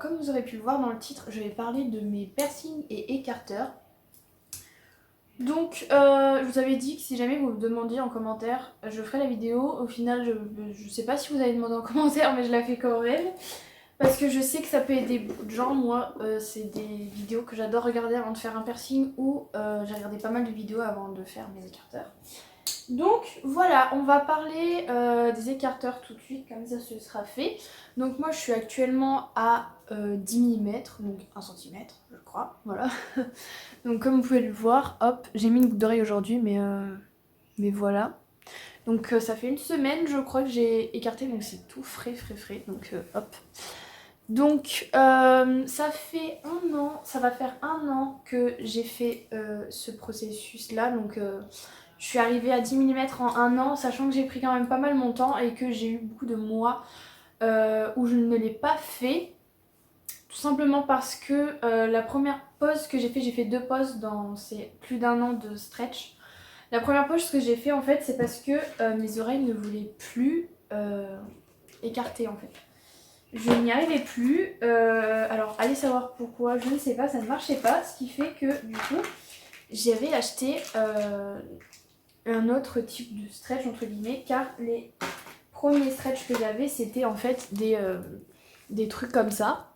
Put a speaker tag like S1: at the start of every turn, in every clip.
S1: comme vous aurez pu le voir dans le titre, je vais parler de mes piercings et écarteurs. Donc je vous avais dit que si jamais vous me demandiez en commentaire, je ferai la vidéo. Au final, je sais pas si vous avez demandé en commentaire, mais je la fais quand même. Parce que je sais que ça peut aider beaucoup de gens. Moi, c'est des vidéos que j'adore regarder avant de faire un piercing ou j'ai regardé pas mal de vidéos avant de faire mes écarteurs. Donc voilà, on va parler des écarteurs tout de suite, comme ça ce sera fait. Donc moi je suis actuellement à 10 mm, donc 1 cm je crois, voilà. Donc comme vous pouvez le voir, hop, j'ai mis une boucle d'oreille aujourd'hui, mais voilà. Donc ça fait une semaine je crois que j'ai écarté, donc c'est tout frais, donc hop. Donc ça fait un an, ça va faire un an que j'ai fait ce processus là, donc je suis arrivée à 10 mm en un an, sachant que j'ai pris quand même pas mal mon temps et que j'ai eu beaucoup de mois où je ne l'ai pas fait. Tout simplement parce que la première pause que j'ai fait 2 pauses dans ces plus d'un an de stretch. La première pause que j'ai fait en fait, c'est parce que mes oreilles ne voulaient plus écarter en fait. Je n'y arrivais plus, alors allez savoir pourquoi, je ne sais pas, ça ne marchait pas, ce qui fait que du coup j'avais acheté un autre type de stretch entre guillemets, car les premiers stretch que j'avais c'était en fait des trucs comme ça.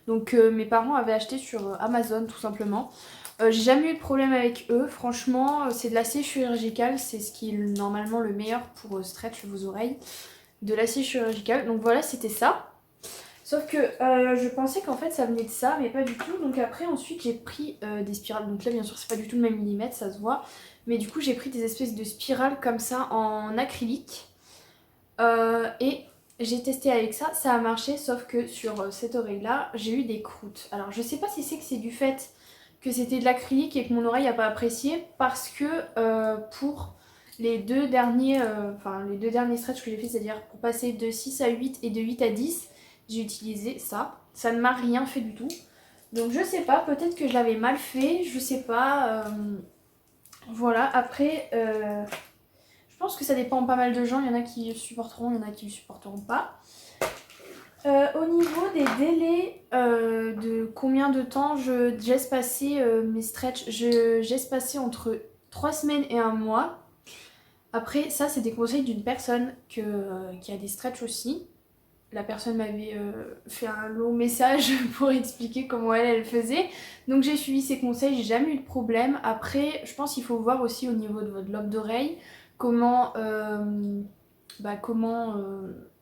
S1: Donc mes parents avaient acheté sur Amazon tout simplement. J'ai jamais eu de problème avec eux, franchement c'est de l'acier chirurgical, c'est ce qui est normalement le meilleur pour stretch vos oreilles, de l'acier chirurgical, donc voilà c'était ça. Sauf que je pensais qu'en fait ça venait de ça, mais pas du tout. Donc après ensuite j'ai pris des spirales. Donc là bien sûr c'est pas du tout le même millimètre, ça se voit. Mais du coup j'ai pris des espèces de spirales comme ça en acrylique. Et j'ai testé avec ça, ça a marché. Sauf que sur cette oreille là j'ai eu des croûtes. Alors je sais pas si c'est que c'est du fait que c'était de l'acrylique et que mon oreille a pas apprécié. Parce que pour les deux derniers stretches que j'ai fait, c'est-à-dire pour passer de 6 à 8 et de 8 à 10, j'ai utilisé ça. Ça ne m'a rien fait du tout. Donc je sais pas, peut-être que je l'avais mal fait, je sais pas. Voilà, après, je pense que ça dépend pas mal de gens. Il y en a qui le supporteront, il y en a qui le supporteront pas. Au niveau des délais, de combien de temps j'espaçais mes stretches, j'espaçais entre 3 semaines et un mois. Après, ça, c'est des conseils d'une personne qui a des stretches aussi. La personne m'avait fait un long message pour expliquer comment elle faisait. Donc j'ai suivi ses conseils, j'ai jamais eu de problème. Après, je pense qu'il faut voir aussi au niveau de votre lobe d'oreille comment,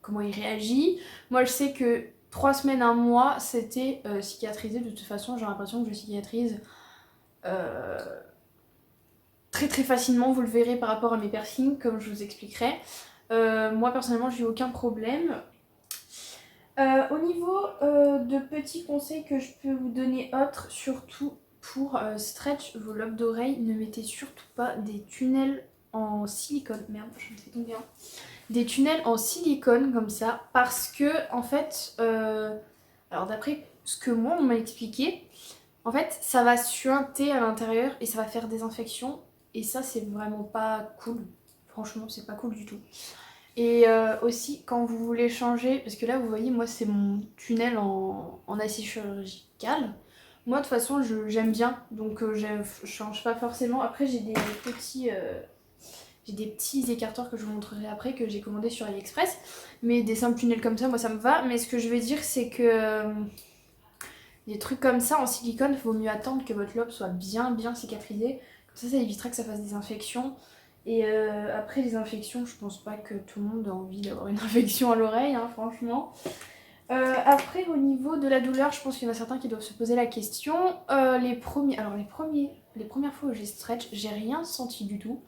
S1: comment il réagit. Moi, je sais que 3 semaines, un mois, c'était cicatrisé. De toute façon, j'ai l'impression que je cicatrise euh, très très facilement. Vous le verrez par rapport à mes piercings, comme je vous expliquerai. Moi, personnellement, j'ai eu aucun problème. Au niveau de petits conseils que je peux vous donner autres, surtout pour stretch vos lobes d'oreilles, ne mettez surtout pas des tunnels en silicone. Merde, je me fais tomber un. Des tunnels en silicone comme ça, parce que en fait, alors d'après ce que moi on m'a expliqué, en fait ça va suinter à l'intérieur et ça va faire des infections, et ça c'est vraiment pas cool. Franchement, c'est pas cool du tout. Et aussi quand vous voulez changer, parce que là vous voyez moi c'est mon tunnel en acier chirurgical. Moi de toute façon j'aime bien, donc je change pas forcément. Après j'ai des petits écarteurs que je vous montrerai après, que j'ai commandé sur AliExpress. Mais des simples tunnels comme ça, moi ça me va. Mais ce que je veux dire c'est que des trucs comme ça en silicone, il vaut mieux attendre que votre lobe soit bien cicatrisé. Comme ça évitera que ça fasse des infections. Et après les infections, je pense pas que tout le monde a envie d'avoir une infection à l'oreille, hein, franchement. Après au niveau de la douleur, je pense qu'il y en a certains qui doivent se poser la question. Les premières fois où j'ai stretch, j'ai rien senti du tout.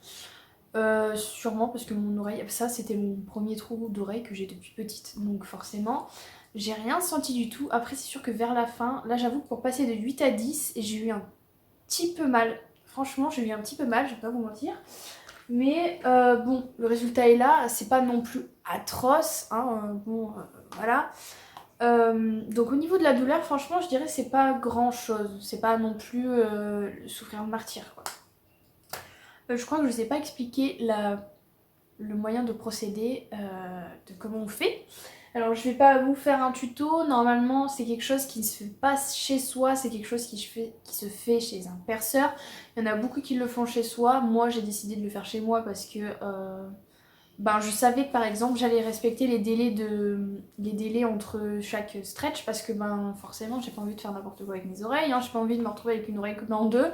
S1: Sûrement parce que mon oreille, ça c'était mon premier trou d'oreille que j'ai depuis petite, donc forcément j'ai rien senti du tout. Après c'est sûr que vers la fin, là j'avoue que pour passer de 8 à 10, j'ai eu un petit peu mal. Franchement j'ai eu un petit peu mal, je vais pas vous mentir. Mais bon, le résultat est là, c'est pas non plus atroce, hein, voilà. Donc au niveau de la douleur, franchement je dirais c'est pas grand chose, c'est pas non plus souffrir de martyr quoi. Je crois que je ne vous ai pas expliqué le moyen de procéder, de comment on fait. Alors je vais pas vous faire un tuto, normalement c'est quelque chose qui ne se fait pas chez soi, c'est quelque chose qui se fait chez un perceur. Il y en a beaucoup qui le font chez soi, moi j'ai décidé de le faire chez moi parce que ben, je savais que par exemple j'allais respecter les délais entre chaque stretch parce que ben forcément j'ai pas envie de faire n'importe quoi avec mes oreilles, hein, j'ai pas envie de me retrouver avec une oreille coupée en deux.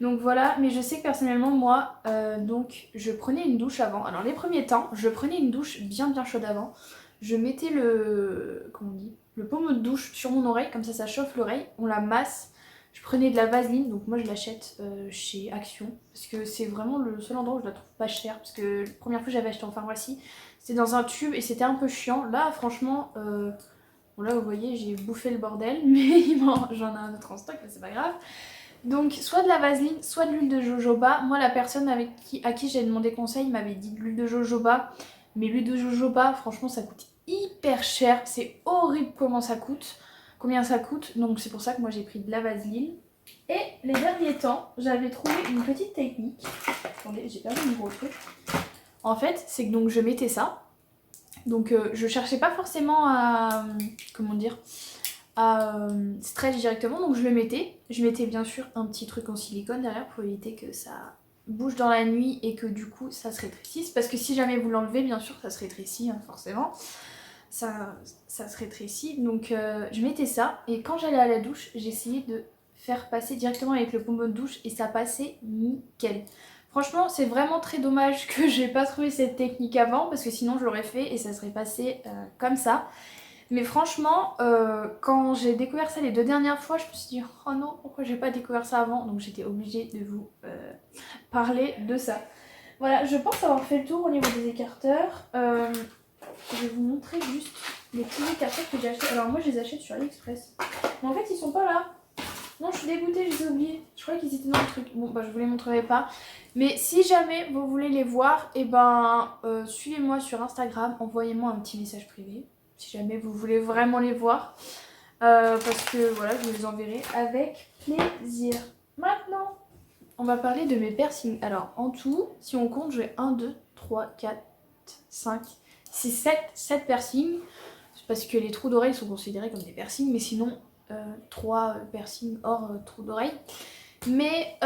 S1: Donc voilà, mais je sais que personnellement moi donc je prenais une douche avant. Alors les premiers temps je prenais une douche bien chaude avant. Je mettais comment on dit, le pommeau de douche sur mon oreille, comme ça chauffe l'oreille, on la masse. Je prenais de la vaseline, donc moi je l'achète chez Action, parce que c'est vraiment le seul endroit où je la trouve pas chère, parce que la première fois que j'avais acheté en pharmacie, c'était dans un tube et c'était un peu chiant. Là franchement, bon là vous voyez j'ai bouffé le bordel, mais j'en ai un autre en stock, mais c'est pas grave. Donc soit de la vaseline, soit de l'huile de jojoba. Moi la personne à qui j'ai demandé conseil m'avait dit de l'huile de jojoba, mais l'huile de jojoba franchement ça coûte hyper cher, c'est horrible combien ça coûte, donc c'est pour ça que moi j'ai pris de la vaseline. Et les derniers temps, j'avais trouvé une petite technique. Attendez, j'ai perdu mon gros truc. En fait, c'est que donc je mettais ça. Donc je cherchais pas forcément à comment dire à stretch directement, donc je le mettais. Je mettais bien sûr un petit truc en silicone derrière pour éviter que ça bouge dans la nuit et que du coup ça se rétrécisse. Parce que si jamais vous l'enlevez, bien sûr ça se rétrécit hein, forcément. Ça se rétrécit. Donc je mettais ça et quand j'allais à la douche, j'essayais de faire passer directement avec le pommeau de douche et ça passait nickel. Franchement, c'est vraiment très dommage que j'ai pas trouvé cette technique avant parce que sinon je l'aurais fait et ça serait passé comme ça. Mais franchement, quand j'ai découvert ça les 2 dernières fois, je me suis dit oh non, pourquoi j'ai pas découvert ça avant? Donc j'étais obligée de vous parler de ça. Voilà, je pense avoir fait le tour au niveau des écarteurs. Je vais vous montrer juste les petits écarteurs que j'ai achetés. Alors moi je les achète sur AliExpress. Mais en fait ils sont pas là. Non, je suis dégoûtée, je les ai oubliés. Je croyais qu'ils étaient dans le truc. Bon bah je vous les montrerai pas. Mais si jamais vous voulez les voir, et ben suivez-moi sur Instagram, envoyez-moi un petit message privé. Si jamais vous voulez vraiment les voir. Parce que voilà, je vous les enverrai avec plaisir. Maintenant, on va parler de mes piercings. Alors en tout, si on compte, j'ai 1, 2, 3, 4, 5, 6, 7 piercings. C'est parce que les trous d'oreilles sont considérés comme des piercings, mais sinon 3 piercings hors trous d'oreilles. Mais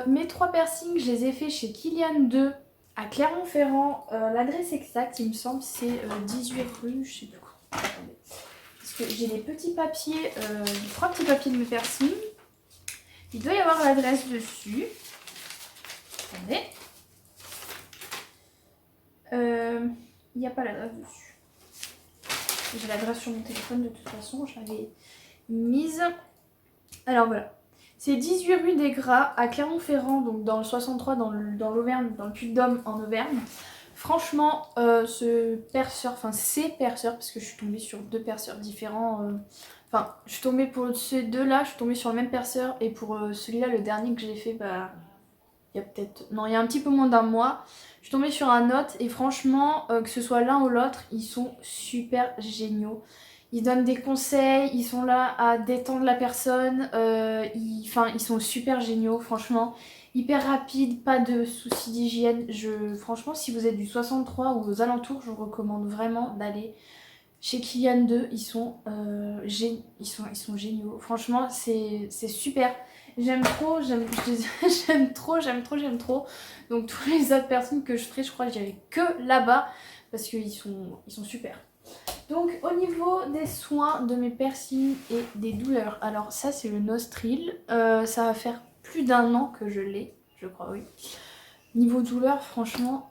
S1: mes 3 piercings, je les ai fait chez Kilian 2 à Clermont-Ferrand. L'adresse exacte, il me semble, c'est 18 rue, je sais plus quoi. Attendez. Parce que j'ai les petits papiers, 3 petits papiers de mes piercings. Il doit y avoir l'adresse dessus. Attendez. Il n'y a pas l'adresse dessus. J'ai l'adresse sur mon téléphone de toute façon, je l'avais mise. Alors voilà. C'est 18 rue des Gras à Clermont-Ferrand, donc dans le 63, dans l'Auvergne, dans le Puy-de-Dôme en Auvergne. Franchement, ce perceur, enfin ces perceurs, parce que je suis tombée sur 2 perceurs différents. Enfin, je suis tombée pour ces deux-là, je suis tombée sur le même perceur. Et pour celui-là, le dernier que j'ai fait, bah, il y a peut-être... Non, il y a un petit peu moins d'un mois. Je suis tombée sur un autre et franchement, que ce soit l'un ou l'autre, ils sont super géniaux. Ils donnent des conseils, ils sont là à détendre la personne, ils sont super géniaux, franchement. Hyper rapides, pas de soucis d'hygiène. Franchement, si vous êtes du 63 ou aux alentours, je vous recommande vraiment d'aller chez Kilian 2. Ils sont géniaux. Franchement, c'est super. J'aime trop, j'aime trop. Donc toutes les autres personnes que je ferai, je crois que j'irai que là-bas parce qu'ils sont super. Donc au niveau des soins de mes piercings et des douleurs, alors ça c'est le Nostril, ça va faire plus d'1 an que je l'ai, je crois, oui. Niveau douleur, franchement,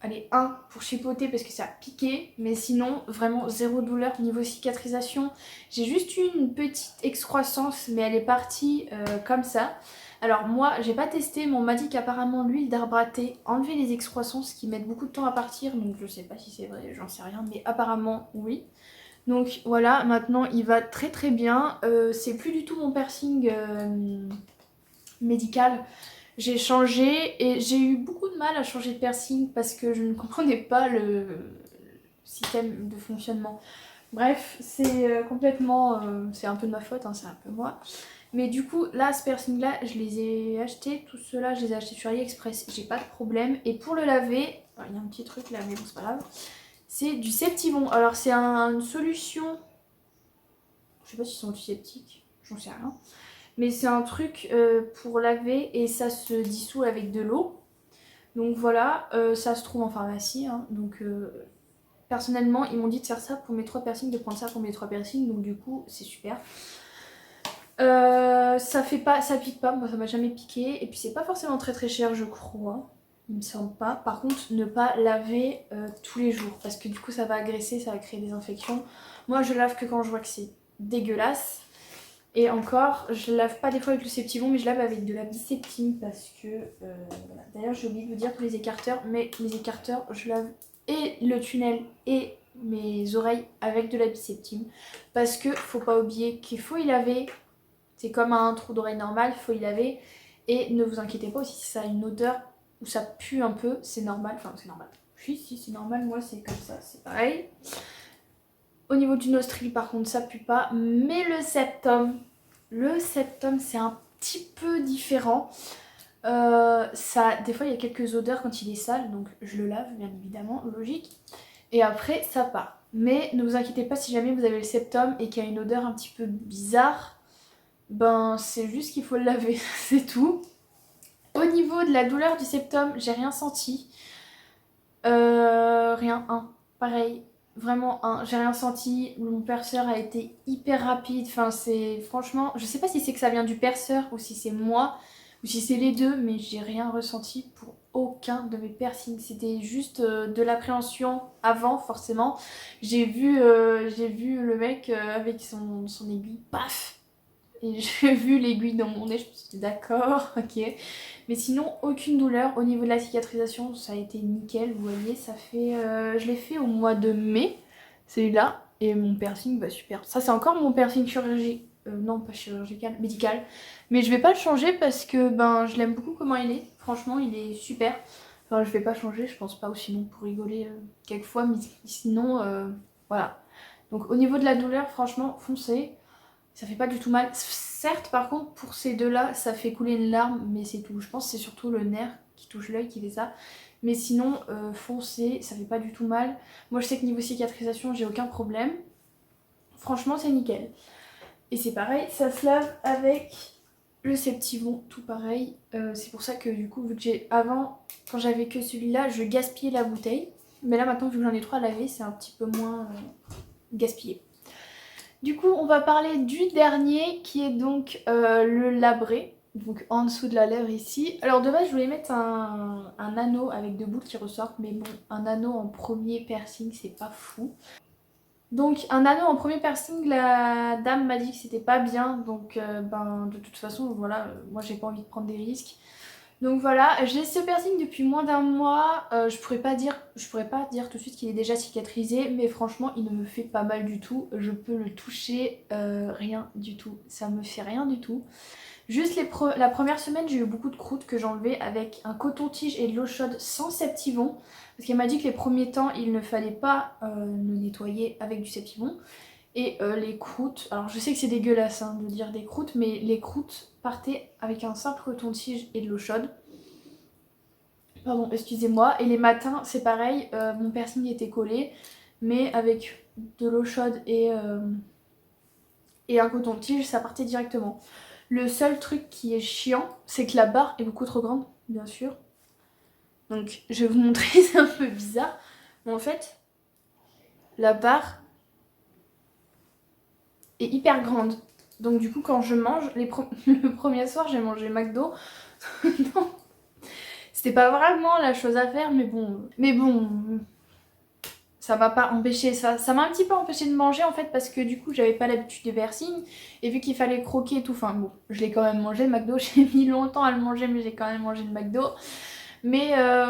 S1: allez, 1 pour chipoter parce que ça a piqué, mais sinon vraiment 0 douleur. Niveau cicatrisation, j'ai juste eu une petite excroissance, mais elle est partie comme ça. Alors moi j'ai pas testé, mais on m'a dit qu'apparemment l'huile d'arbre à thé enlevait les excroissances qui mettent beaucoup de temps à partir, donc je sais pas si c'est vrai, j'en sais rien, mais apparemment oui. Donc voilà, maintenant il va très bien, c'est plus du tout mon piercing médical. J'ai changé et j'ai eu beaucoup de mal à changer de piercing parce que je ne comprenais pas le système de fonctionnement. Bref, c'est complètement... c'est un peu de ma faute, hein, c'est un peu moi. Mais du coup, là, ce piercing là, je les ai achetés, tout cela, je les ai achetés sur AliExpress, j'ai pas de problème. Et pour le laver, il y a un petit truc là, mais bon, c'est pas grave. C'est du Septivon. Alors c'est une solution, je sais pas si c'est antiseptique, j'en sais rien. Mais c'est un truc pour laver et ça se dissout avec de l'eau. Donc voilà, ça se trouve en pharmacie. Hein, donc personnellement, ils m'ont dit de faire ça pour mes 3 piercings, de prendre ça pour mes 3 piercings. Donc du coup, c'est super. Ça pique pas, moi ça m'a jamais piqué. Et puis c'est pas forcément très très cher, je crois. Il me semble pas. Par contre, ne pas laver tous les jours. Parce que du coup, ça va agresser, ça va créer des infections. Moi, je lave que quand je vois que c'est dégueulasse. Et encore, je lave pas des fois avec le Septivon, mais je lave avec de la Biseptine parce que... voilà. D'ailleurs, j'ai oublié de vous dire pour les écarteurs, mais mes écarteurs, je lave et le tunnel et mes oreilles avec de la Biseptine. Parce que faut pas oublier qu'il faut y laver. C'est comme un trou d'oreille normal, il faut y laver. Et ne vous inquiétez pas aussi si ça a une odeur où ça pue un peu, c'est normal. Enfin, c'est normal. Si, c'est normal, moi c'est comme ça, c'est pareil. Au niveau du nostril, par contre, ça pue pas. Mais le septum, c'est un petit peu différent. Des fois, il y a quelques odeurs quand il est sale, donc je le lave, bien évidemment, logique. Et après, ça part. Mais ne vous inquiétez pas si jamais vous avez le septum et qu'il y a une odeur un petit peu bizarre, ben c'est juste qu'il faut le laver, c'est tout. Au niveau de la douleur du septum, j'ai rien senti. Rien, pareil. Vraiment, j'ai rien senti. Mon perceur a été hyper rapide. Enfin, c'est franchement, je sais pas si c'est que ça vient du perceur ou si c'est moi ou si c'est les deux, mais j'ai rien ressenti pour aucun de mes piercings. C'était juste de l'appréhension avant, forcément. J'ai vu le mec avec son aiguille, paf! Et j'ai vu l'aiguille dans mon nez, je me suis dit d'accord, ok. Mais sinon, aucune douleur. Au niveau de la cicatrisation, ça a été nickel. Vous voyez, ça fait... je l'ai fait au mois de mai, celui-là. Et mon piercing, bah super. Ça, c'est encore mon piercing chirurgical. Non, pas chirurgical, médical. Mais je vais pas le changer parce que ben, je l'aime beaucoup comment il est. Franchement, il est super. Enfin, je vais pas changer, je pense pas, ou sinon pour rigoler quelquefois. Mais sinon, voilà. Donc au niveau de la douleur, franchement, foncez. Ça fait pas du tout mal. Certes, par contre, pour ces deux-là, ça fait couler une larme, mais c'est tout. Je pense que c'est surtout le nerf qui touche l'œil qui fait ça. Mais sinon, foncez, ça fait pas du tout mal. Moi, je sais que niveau cicatrisation, j'ai aucun problème. Franchement, c'est nickel. Et c'est pareil, ça se lave avec le Septivon, tout pareil. C'est pour ça que du coup, vu que avant, quand j'avais que celui-là, je gaspillais la bouteille. Mais là, maintenant, vu que j'en ai 3 à laver, c'est un petit peu moins gaspillé. Du coup, on va parler du dernier qui est donc le labré, donc en dessous de la lèvre ici. Alors de base, je voulais mettre un anneau avec 2 boucles qui ressortent, mais bon, un anneau en premier piercing, c'est pas fou. Donc un anneau en premier piercing, la dame m'a dit que c'était pas bien, donc ben de toute façon, voilà, moi j'ai pas envie de prendre des risques. Donc voilà, j'ai ce piercing depuis moins d'un mois, je pourrais pas dire tout de suite qu'il est déjà cicatrisé, mais franchement il ne me fait pas mal du tout, je peux le toucher, rien du tout, ça me fait rien du tout. Juste la première semaine j'ai eu beaucoup de croûtes que j'enlevais avec un coton-tige et de l'eau chaude sans Septivon, parce qu'elle m'a dit que les premiers temps il ne fallait pas le nettoyer avec du Septivon. Et les croûtes, alors je sais que c'est dégueulasse hein, de dire des croûtes, mais les croûtes partaient avec un simple coton-tige et de l'eau chaude. Pardon, excusez-moi. Et les matins, c'est pareil, mon piercing était collé, mais avec de l'eau chaude et un coton-tige, ça partait directement. Le seul truc qui est chiant, c'est que la barre est beaucoup trop grande, bien sûr. Donc je vais vous montrer, c'est un peu bizarre. Mais en fait, la barre est hyper grande. Donc du coup quand je mange, le premier soir j'ai mangé McDo. Non, c'était pas vraiment la chose à faire, mais bon, ça m'a pas empêché, ça m'a un petit peu empêché de manger en fait parce que du coup j'avais pas l'habitude des piercings et vu qu'il fallait croquer et tout, enfin bon, je l'ai quand même mangé le McDo, j'ai mis longtemps à le manger mais j'ai quand même mangé le McDo. Mais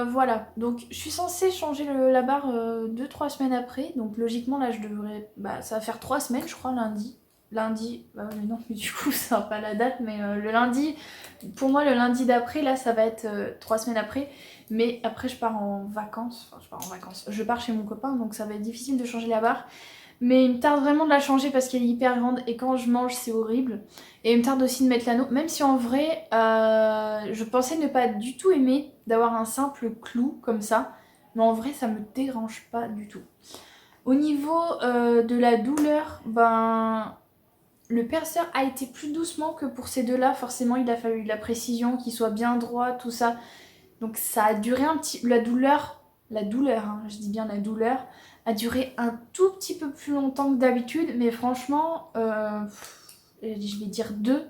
S1: voilà, donc je suis censée changer la barre 2-3 semaines après, donc logiquement là je devrais, bah ça va faire 3 semaines je crois lundi, bah mais non mais du coup ça va pas la date, mais le lundi, pour moi le lundi d'après là ça va être 3 semaines après, mais après je pars en vacances, je pars chez mon copain donc ça va être difficile de changer la barre. Mais il me tarde vraiment de la changer parce qu'elle est hyper grande et quand je mange c'est horrible. Et il me tarde aussi de mettre l'anneau, même si en vrai je pensais ne pas du tout aimer d'avoir un simple clou comme ça. Mais en vrai ça me dérange pas du tout. Au niveau de la douleur, ben le perceur a été plus doucement que pour ces deux-là. Forcément, il a fallu de la précision, qu'il soit bien droit, tout ça. Donc ça a duré un petit... La douleur, hein, je dis bien la douleur, a duré un tout petit peu plus longtemps que d'habitude. Mais franchement, je vais dire deux.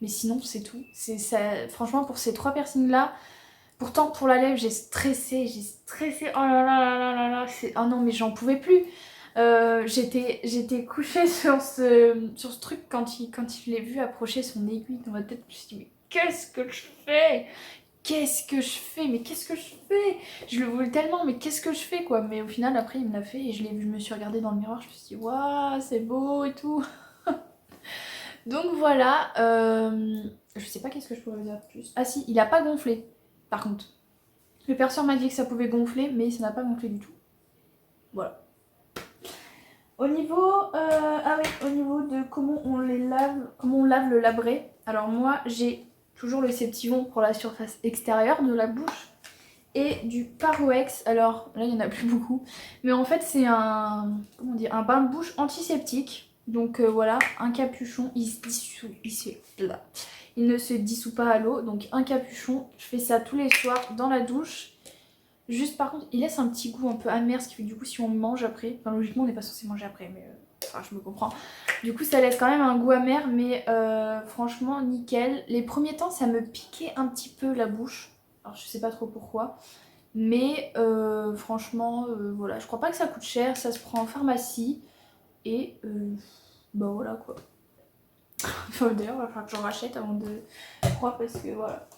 S1: Mais sinon, c'est tout. Ça... Franchement, pour ces 3 piercings-là, pourtant pour la lèvre, j'ai stressé. Oh là là là là là là. Oh non, mais j'en pouvais plus. J'étais couchée sur ce truc quand il l'ai vu approcher son aiguille dans ma tête. Je me suis dit, mais qu'est-ce que je fais? Qu'est-ce que je fais? Mais qu'est-ce que je fais? Je le voulais tellement, mais qu'est-ce que je fais quoi? Mais au final, après, il me l'a fait et je l'ai vu, je me suis regardée dans le miroir. Je me suis dit, waouh, c'est beau et tout. Donc voilà, je sais pas qu'est-ce que je pourrais vous dire de plus. Ah si, il a pas gonflé, par contre. Le perceur m'a dit que ça pouvait gonfler, mais ça n'a pas gonflé du tout. Voilà. Au niveau, au niveau de comment on les lave, comment on lave le labré. Alors moi, j'ai toujours le Septivon pour la surface extérieure de la bouche et du Paroex. Alors là, il y en a plus beaucoup, mais en fait, c'est un, comment dire, un bain de bouche antiseptique. Donc voilà, un capuchon, il se dissout, il ne se dissout pas à l'eau, donc un capuchon, je fais ça tous les soirs dans la douche. Juste par contre, il laisse un petit goût un peu amer, ce qui fait que du coup si on mange après, enfin logiquement on n'est pas censé manger après, mais enfin je me comprends. Du coup ça laisse quand même un goût amer, mais franchement nickel. Les premiers temps ça me piquait un petit peu la bouche, alors je sais pas trop pourquoi. Mais franchement, voilà, je crois pas que ça coûte cher, ça se prend en pharmacie. Et bah voilà quoi. Enfin, d'ailleurs, il va falloir que j'en rachète avant de croire parce que voilà.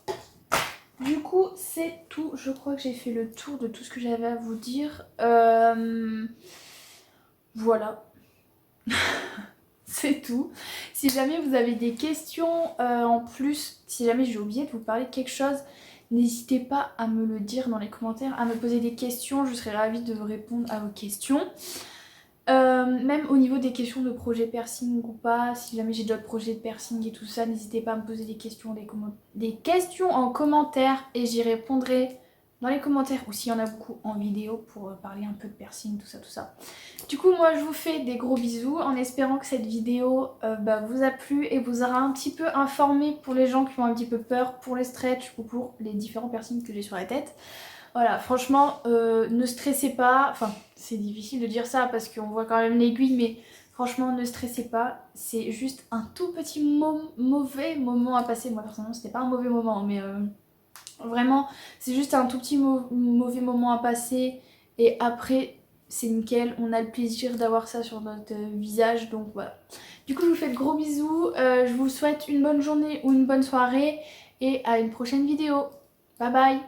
S1: Du coup, c'est tout. Je crois que j'ai fait le tour de tout ce que j'avais à vous dire. Voilà. C'est tout. Si jamais vous avez des questions en plus, si jamais j'ai oublié de vous parler de quelque chose, n'hésitez pas à me le dire dans les commentaires, à me poser des questions. Je serai ravie de vous répondre à vos questions. Même au niveau des questions de projet piercing ou pas, si jamais j'ai d'autres projets de piercing et tout ça, n'hésitez pas à me poser des questions en commentaire et j'y répondrai dans les commentaires ou s'il y en a beaucoup en vidéo pour parler un peu de piercing, tout ça. Du coup moi je vous fais des gros bisous en espérant que cette vidéo vous a plu et vous aura un petit peu informé pour les gens qui ont un petit peu peur pour les stretch ou pour les différents piercings que j'ai sur la tête. Voilà, franchement, ne stressez pas. Enfin, c'est difficile de dire ça parce qu'on voit quand même l'aiguille, mais franchement, ne stressez pas. C'est juste un tout petit mauvais moment à passer. Moi, personnellement, c'était pas un mauvais moment, mais vraiment, c'est juste un tout petit mauvais moment à passer. Et après, c'est nickel. On a le plaisir d'avoir ça sur notre visage, donc voilà. Du coup, je vous fais de gros bisous. Je vous souhaite une bonne journée ou une bonne soirée et à une prochaine vidéo. Bye bye!